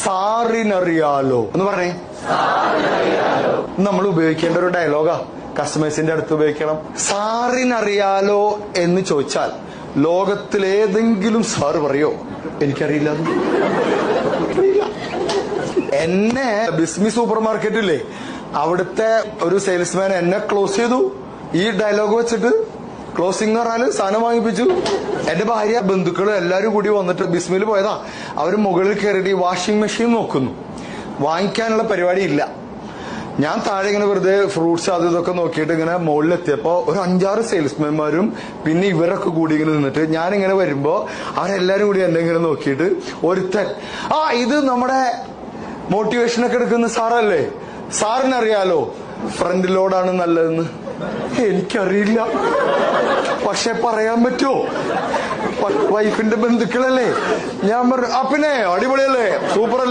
സാറിനറിയാലോ എന്ന് പറഞ്ഞേ. നമ്മൾ ഉപയോഗിക്കേണ്ട ഒരു ഡയലോഗാ, കസ്റ്റമേഴ്സിന്റെ അടുത്ത് ഉപയോഗിക്കണം. സാറിനറിയാലോ എന്ന് ചോദിച്ചാൽ ലോകത്തിലേതെങ്കിലും സാറ് പറയോ എനിക്കറിയില്ല? എന്നെ ബിസ്മി സൂപ്പർ മാർക്കറ്റില്ലേ, അവിടുത്തെ ഒരു സെയിൽസ്മാൻ എന്നെ ക്ലോസ് ചെയ്തു ഈ ഡയലോഗ് വെച്ചിട്ട്. ക്ലോസിംഗ് പറഞ്ഞാല് സാധനം വാങ്ങിപ്പിച്ചു. എന്റെ ഭാര്യ ബന്ധുക്കള് എല്ലാരും കൂടി വന്നിട്ട് ബിസ്മിൽ പോയതാ. അവര് മുകളിൽ കയറിയിട്ട് ഈ വാഷിംഗ് മെഷീൻ നോക്കുന്നു. വാങ്ങിക്കാനുള്ള പരിപാടി ഇല്ല. ഞാൻ താഴെ ഇങ്ങനെ വെറുതെ ഫ്രൂട്ട്സ് അത് ഇതൊക്കെ നോക്കിയിട്ട് ഇങ്ങനെ മുകളിലെത്തിയപ്പോ ഒരു 5-6 സെയിൽസ്മാൻമാരും പിന്നെ ഇവരൊക്കെ കൂടി ഇങ്ങനെ നിന്നിട്ട് ഞാനിങ്ങനെ വരുമ്പോ അവരെല്ലാരും കൂടി എന്നെ ഇങ്ങനെ നോക്കിയിട്ട് ഒരുത്തൻ, ഇത് നമ്മുടെ മോട്ടിവേഷനൊക്കെ എടുക്കുന്ന സാറല്ലേ, സാറിനറിയാലോ ഫ്രണ്ട് ലോഡാണ് നല്ലതെന്ന്. എനിക്കറിയില്ല, പക്ഷെ പറയാൻ പറ്റുമോ? വൈഫിന്റെ ബന്ധുക്കളല്ലേ. ഞാൻ പറഞ്ഞു പിന്നെ അടിപൊളിയല്ലേ, സൂപ്പർ